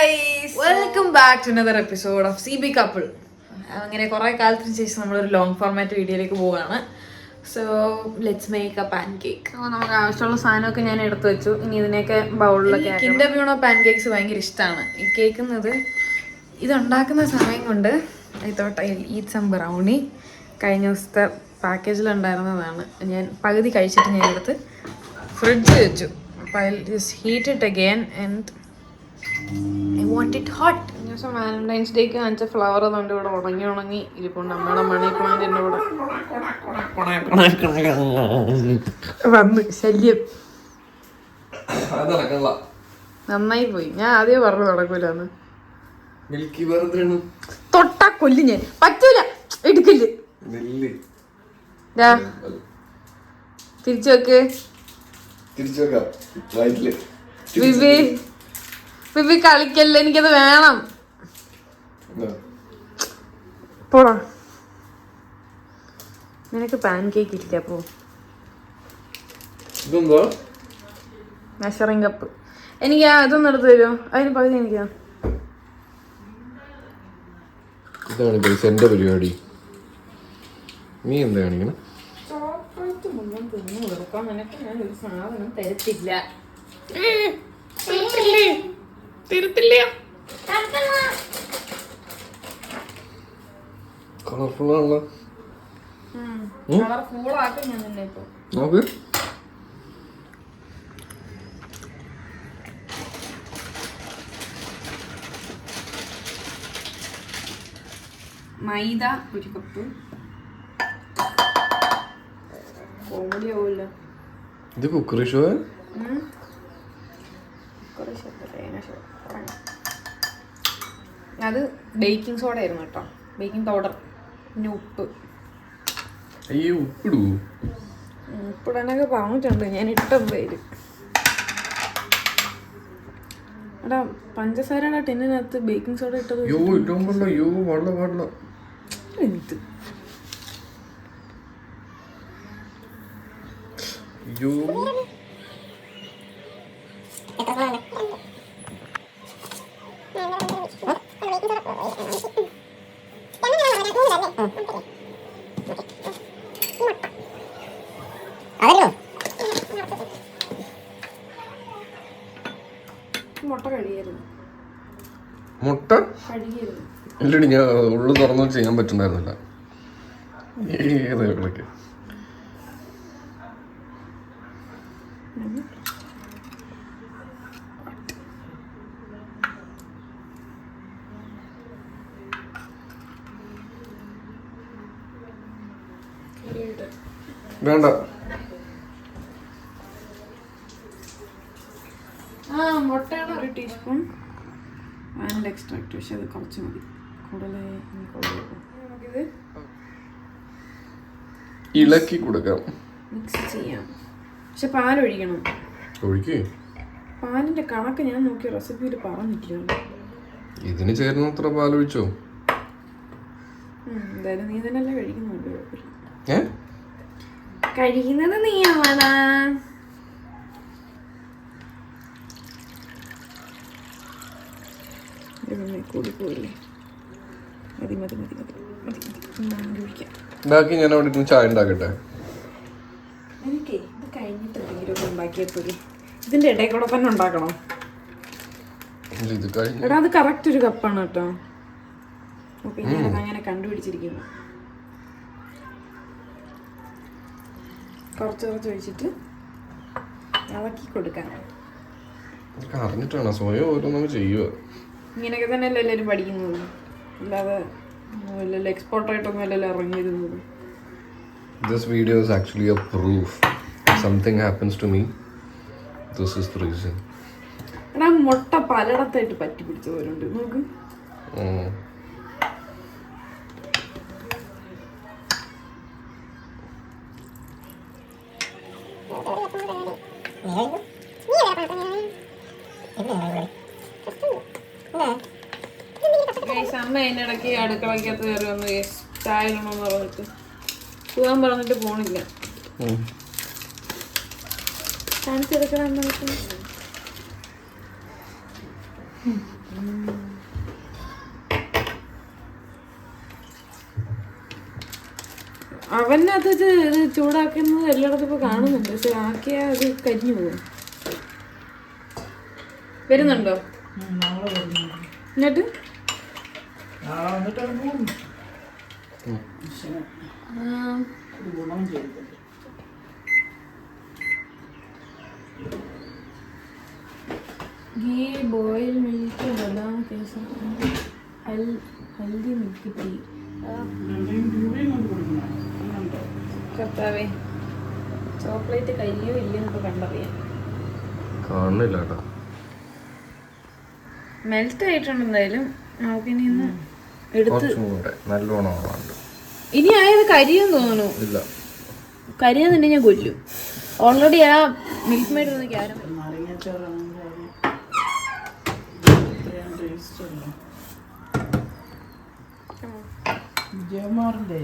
guys, welcome back to another episode of CB Couple. അങ്ങനെ കുറേ കാലത്തിന് ശേഷം നമ്മളൊരു ലോങ് ഫോർമാറ്റ് വീഡിയോയിലേക്ക് പോവുകയാണ്. So let's make a pancake. നമുക്ക് ആവശ്യമുള്ള സാധനമൊക്കെ ഞാൻ എടുത്തു വെച്ചു. ഇനി ഇതിനെയൊക്കെ ബൗളിലൊക്കെ കിൻഡർ ബ്യൂണോ പാൻ കേക്ക്സ് ഭയങ്കര ഇഷ്ടമാണ്. ഈ കേൾക്കുന്നത് ഇതുണ്ടാക്കുന്ന സമയം കൊണ്ട് I thought I eat some brownie. കഴിഞ്ഞ ദിവസത്തെ പാക്കേജിലുണ്ടായിരുന്നതാണ്. ഞാൻ പകുതി കഴിച്ചിട്ട് ഞാൻ എടുത്ത് ഫ്രിഡ്ജിൽ വെച്ചു. അപ്പോൾ I just heat it again and I want it hot. ദിവസം വാലന്റൈൻസ് ഡേക്ക് കാണിച്ച ഫ്ലവർ അതുകൊണ്ട് ഇവിടെ ഉണങ്ങി ഇരിപ്പുണ്ട്. അമ്മയുടെ മണി പ്ലാന്റിൻ്റെ കൂടെ വന്ന് ശല്യം നന്നായി പോയി. ഞാൻ ആദ്യം പറഞ്ഞു നടക്കൂലെന്ന്. തൊട്ടാ കൊല്ലു ഞാൻ. പറ്റൂല, എടുക്കില്ല. തിരിച്ചു വെക്ക്. ബിബി കളിക്കല്ല, എനിക്കത് വേണം. പോടാ, നിനക്ക് പാൻ കേക്ക് ഇല്ല. പോ. മെഷറിംഗ് കപ്പ് എനിക്ക് അതൊന്നും എടുത്ത് തരുമോ? അതിന് പകുതി എനിക്കാ. എന്റെ പരിപാടി നീ എന്താ കാണിക്കണം? ചോക്ലേറ്റ് മുഴുവൻ തിന്നു കൊടുക്കാൻ നിനക്ക് ഞാൻ ഒരു സാധനം തരത്തില്ല. കളർഫുള്ളാണല്ലോ. കളർഫുള്ളാക്കി ഞാൻ നിന്നെ ഇപ്പൊ നോക്ക്. മൈദ ഒരു കപ്പ്. കോമഡി ആവുമല്ലോ ഇത്. Cookery show. അത് ബേക്കിംഗ് സോഡ ആയിരുന്നു കേട്ടോ. ബേക്കിംഗ് പൗഡർ, പിന്നെ ഉപ്പ്. അയ്യോ, ഉപ്പിടൂ. ഉപ്പിടാനൊക്കെ പറഞ്ഞിട്ടുണ്ട്, ഞാൻ ഇട്ടെന്തായാലും. എടാ, പഞ്ചസാരയുടെ ടിന്നിനകത്ത് ബേക്കിംഗ് സോഡ ഇട്ടത് എന്ത്? മുട്ട കഴുകിയായിരുന്നു. മുട്ട ഇല്ലടി, ഞാൻ ഉള്ളു തുറന്നു ചെയ്യാൻ പറ്റുന്നായിരുന്നില്ല. ഏതൊക്കെ വേണ്ട. മുട്ടയുടെ ഒരു ടീസ്പൂൺ വാനില എക്സ്ട്രാക്ട്. പക്ഷെ അത് കുറച്ച് മതി, കൂടുതൽ നമുക്കിത് ഇളക്കി കൊടുക്കാം, മിക്സ് ചെയ്യാം. പക്ഷെ പാലൊഴിക്കണം. പാലിന്റെ കണക്ക് ഞാൻ നോക്കിയ റെസിപ്പിയിൽ പറഞ്ഞിട്ടില്ല. ഇതിന് ചേരുന്നത്ര പാലൊഴിച്ചോ? എന്തായാലും നീ തന്നെയല്ലേ കഴിക്കുന്നുണ്ട്. കഴിക്കുന്നത് നീയാവാടാ. കൂടിപ്പോയില്ലേ? മതി മതി മതി മതി മതി ബാക്കി ഞാൻ അവിടെ ചായ ഉണ്ടാക്കട്ടെ. എനിക്കേ ഇത് കഴിഞ്ഞിട്ട് എന്തെങ്കിലും ഉണ്ടാക്കിയപ്പോഴേ ഇതിന്റെ ഇടയിൽ കൂടെ തന്നെ ഉണ്ടാക്കണം. എടാ, അത് കറക്റ്റ് ഒരു കപ്പാണ് കേട്ടോ. പിന്നെ അങ്ങനെ കണ്ടുപിടിച്ചിരിക്കുന്നു. കുറച്ച് ഒഴിച്ചിട്ട് ഇളക്കി കൊടുക്കാൻ. അറിഞ്ഞിട്ടാണ് സ്വയം ഓരോന്നും ചെയ്യുക. ഇങ്ങനെയൊക്കെ തന്നെയല്ലേ എല്ലാവരും പഠിക്കുന്നത്, അല്ലാതെ എക്സ്പോർട്ടായിട്ടൊന്നും അല്ലല്ലോ ഇറങ്ങിയിരുന്നത്. This video is actually a proof. Something happens to me. This is the reason. എടാ, മുട്ട പലയിടത്തായിട്ട് പറ്റി പിടിച്ച പോലുണ്ട്. നോക്ക്. അമ്മ അതിനിടയ്ക്ക് അടുക്കളക്കകത്ത് കയറി വന്ന് ചായ ഇടണമെന്ന് പറഞ്ഞിട്ട് പോകാൻ പറഞ്ഞിട്ട് പോണില്ല. കാണിച്ചെടുക്കണം. അവനത് ഇത് ചൂടാക്കുന്നത് എല്ലായിടത്തും ഇപ്പൊ കാണുന്നുണ്ട്, പക്ഷെ ആക്കിയാ അത് കരിഞ്ഞു പോകും. വരുന്നുണ്ടോ എന്നിട്ട്? घी बॉयल मिल्क बादाम केसर हल्दी मिल्क टी. കർത്താവേ, ചോക്ലേറ്റ് കരിയോ ഇല്ലെന്നൊക്കെ കണ്ടറിയാം. കാണുന്നില്ല കേട്ടോ. മെൽറ്റ് ആയിട്ടുണ്ട് എന്തായാലും. നമുക്കിനി ഒന്ന് എടുത്ത് നല്ലോണം. ഇനി ആയത് കരിയെന്ന് തോന്നുന്നു. ഇല്ല, കരിയാന്നുണ്ടെ ഞാൻ കൊല്ലും. ഓൾറെഡി ആ മിൽക്ക് മെയ്ഡ് ഒന്ന് ക്യാരം വിജയകുമാറിന്റെ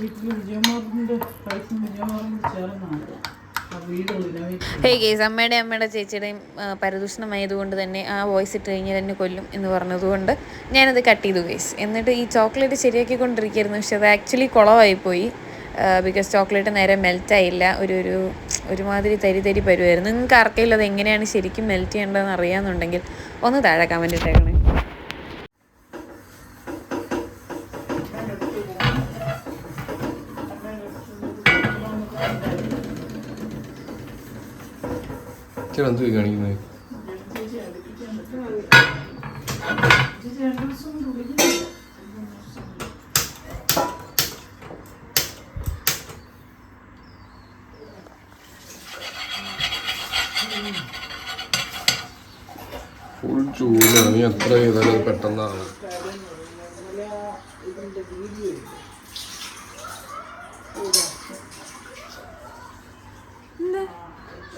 വീട്ടിൽ വിജയകുമാറിന്റെ വയസ്സും വിജയകുമാറിന്റെ ചേർന്നാണ് ആ വീട്. ഹേ ഗേസ്, അമ്മയുടെ ചേച്ചിയുടെയും പരദൂഷണമായതുകൊണ്ട് തന്നെ ആ വോയിസ് ഇട്ട് കഴിഞ്ഞാൽ എന്നെ കൊല്ലും എന്ന് പറഞ്ഞതുകൊണ്ട് ഞാനത് കട്ട് ചെയ്തു ഗേസ്. എന്നിട്ട് ഈ ചോക്ലേറ്റ് ശരിയാക്കിക്കൊണ്ടിരിക്കുകയായിരുന്നു, പക്ഷെ അത് ആക്ച്വലി കുളമായിപ്പോയി. ബിക്കോസ് ചോക്ലേറ്റ് നേരെ മെൽറ്റായില്ല, ഒരുമാതിരി തരി പരുമായിരുന്നു. നിങ്ങൾക്ക് ആർക്കെങ്കിലും അത് എങ്ങനെയാണ് ശരിക്കും മെൽറ്റ് ചെയ്യേണ്ടതെന്ന് അറിയാമെന്നുണ്ടെങ്കിൽ ഒന്ന് താഴെ കമൻറ്റ് ഇട്ടേക്കണേ. എന്ത് കാണിക്കുന്നത്? ഫുൾ ചൂടാണ്. നീ എത്ര ചെയ്താലും പെട്ടെന്നാണ്.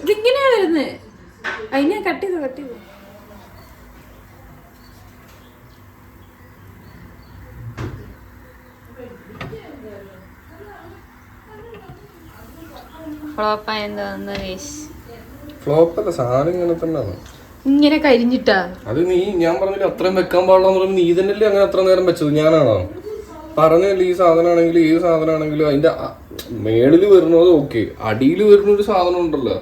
ഇതിങ്ങനെയാ വരുന്നത്. അതിനെ കട്ട് ചെയ്തു. ഫ്ലോപ്പല്ല, സാധനം ഇങ്ങനെ തന്നെയാണ്. ഇങ്ങനെ കരിഞ്ഞിട്ടാ അത് ഞാൻ പറഞ്ഞില്ല അത്രയും വെക്കാൻ പാടില്ലെന്ന് പറഞ്ഞാൽ നീ തന്നെയല്ലേ അങ്ങനെ അത്ര നേരം വെച്ചത്? ഞാനാണോ പറഞ്ഞല്ലേ? ഈ സാധനമാണെങ്കിലും ഏത് സാധനമാണെങ്കിലും അതിന്റെ മേളില് വരുന്നത് ഓക്കെ, അടിയിൽ വരുന്ന ഒരു സാധനം ഉണ്ടല്ലോ.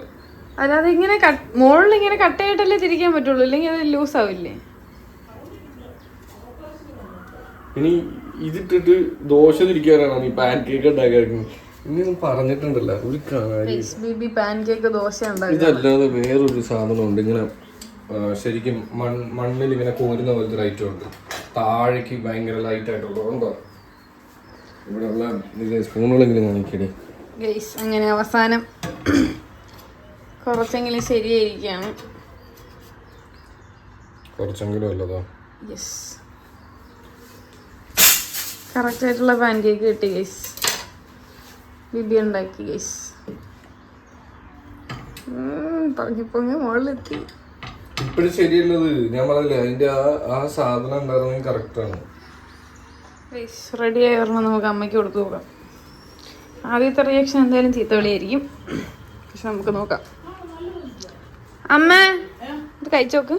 അല്ലാതെ ഇങ്ങനെ മുകളിൽ ഇങ്ങനെ കട്ടയായിട്ടല്ലേ തിരിക്കാൻ പറ്റുള്ളൂ, ഇല്ലെങ്കിൽ അത് ലൂസ് ആവില്ലേ? ഇനി ഇതിട്ടിട്ട് ദോശ തിരിക്കാനാണോ നീ പാൻ കേക്ക് ഉണ്ടാക്കാൻ? ഇനി പറഞ്ഞിട്ടുണ്ടല്ലോ ഒരു കാര്യം, ദോശ ഇതല്ലാതെ വേറൊരു സാധനം ഉണ്ട് ഇങ്ങനെ ശരിക്കും മണ്ണിൽ ഇങ്ങനെ കോരുന്ന പോലത്തെ ഒരു ഐറ്റം ഉണ്ട്. താഴേക്ക് ഭയങ്കര ലൈറ്റ് ആയിട്ടുള്ളതുണ്ടോ? ഇവിടെ ഉള്ള സ്പൂണുകളെങ്കിലും കാണിക്കണേ. അങ്ങനെ അവസാനം കുറച്ചെങ്കിലും ശരിയായിരിക്കുകയാണ്. കുറച്ചെങ്കിലും അല്ലതോ? യെസ്, കറക്റ്റ് ആയിട്ടുള്ള പാൻ കേക്ക് കിട്ടി ഗൈസ്. ബിബി ഉണ്ടാക്കി ഗൈസ്. പൊങ്ങി മുകളിലെത്തി. ഇപ്പഴും ശരിയല്ലത്. ഞാൻ പറഞ്ഞില്ലേ അതിന്റെ ആ സാധനം ഉണ്ടായിരുന്നെങ്കിൽ കറക്റ്റാണ്. റെഡി ആയി വരണം. നമുക്ക് അമ്മയ്ക്ക് കൊടുത്തു നോക്കാം. ആദ്യത്തെ റിയാക്ഷൻ എന്തായാലും ചീത്തവിളിയായിരിക്കും, പക്ഷെ നമുക്ക് നോക്കാം. അമ്മ ഇത് കഴിച്ചു നോക്ക്.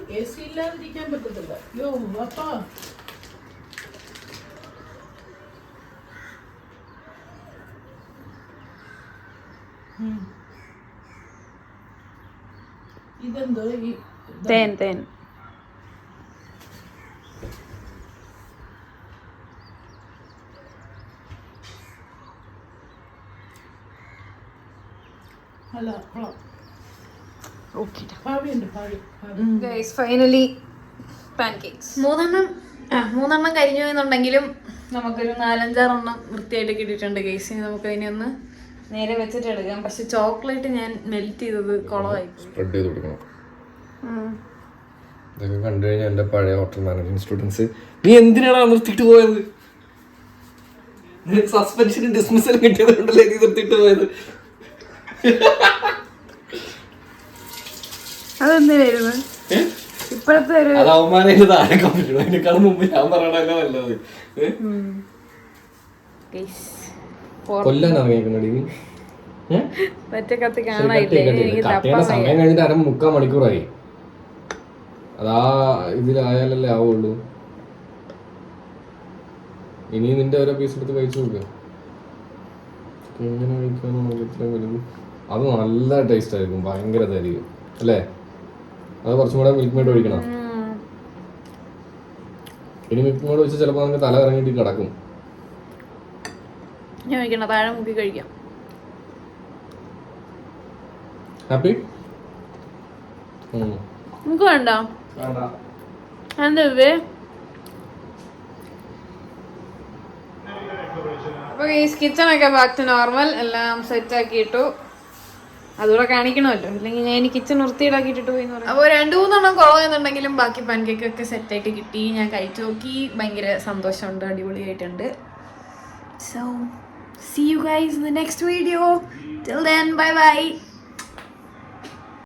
ഇതെന്തോ തേൻ ഫൈനലി പാൻകേക്സ് മൂന്നെണ്ണം കരിഞ്ഞു എന്നുണ്ടെങ്കിലും നമുക്കൊരു 4-5 വൃത്തിയായിട്ട് കിട്ടിയിട്ടുണ്ട് ഗൈസ്. ഇനി നമുക്ക് അതിനെ ഒന്ന് നേരെ വെച്ചിട്ട് എടുക്കാം. പക്ഷെ ചോക്ലേറ്റ് ഞാൻ മെൽറ്റ് ചെയ്തത് കുളമായി. സ്പ്രെഡ് ചെയ്ത് കൊടുക്കണം. ഇതൊക്കെ കണ്ടു കഴിഞ്ഞാൽ എൻ്റെ പഴയ ഹോട്ടൽ മാനേജ്മെന്റ് സ്റ്റുഡൻസ്, നീ എന്തിനാണ് നിർത്തിയിട്ട് പോയത്? സസ്പെൻഷനും ഡിസ്മിസലും കിട്ടിയതുകൊണ്ടല്ലേ നീ നിർത്തിയിട്ട് പോയത്? അതെന്തിനായിരുന്നു ഇപ്പോഴത്തെ ഒരു അത് അവന്മാരെ താഴെ പറ്റുള്ളൂ. അതിനേക്കാളും മുമ്പ് ഞാൻ പറയണല്ലോ നല്ലത്. കൊല്ലാൻ അറിയിക്കണടി നീ. മറ്റേ കത്തി ശരി, കാണാനില്ലേ എനിക്ക് കട്ട് ചെയ്യേണ്ട സമയം കഴിഞ്ഞിട്ട് 3/4 മണിക്കൂറായി. അതാ ഇതിലായാലല്ലേ ആവുള്ളൂ. ഇനി നിന്റെ ഓരോ പീസ് എടുത്ത് കഴിച്ചു നോക്ക്. എങ്ങനെ കഴിക്കാനോ ഇത്രയും വലുത്. അത് നല്ല ടേസ്റ്റ് ആയിരിക്കും, ഭയങ്കര ഇതായിരിക്കും അല്ലേ? അത് കുറച്ചും കൂടെ മിൽക്ക് മേഡ് ഒഴിക്കണം. ഇനി മിൽക്ക് മേഡ് വെച്ച് ചിലപ്പോൾ നമുക്ക് തല ഇറങ്ങിയിട്ട് കിടക്കും. ഞാൻ കഴിക്കണം, താഴെ മുക്കി കഴിക്കാം. ഹാപ്പി? നമുക്ക് വേണ്ട എന്താ അപ്പൊ ഈ കിച്ചണൊക്കെ ബാക്ക് ടു നോർമൽ, എല്ലാം സെറ്റ് ആക്കിയിട്ടു. അതുകൂടെ കാണിക്കണമല്ലോ, ഇല്ലെങ്കിൽ ഞാൻ കിച്ചൺ വൃത്തിയിടാക്കിയിട്ടിട്ട് പോയി. അപ്പോൾ 2-3 കുറവെന്നുണ്ടെങ്കിലും ബാക്കി പാൻകേക്ക് ഒക്കെ സെറ്റായിട്ട് കിട്ടി. ഞാൻ കഴിച്ചു നോക്കി, ഭയങ്കര സന്തോഷമുണ്ട്, അടിപൊളിയായിട്ടുണ്ട്. So see you guys in the next video. Till then, bye bye.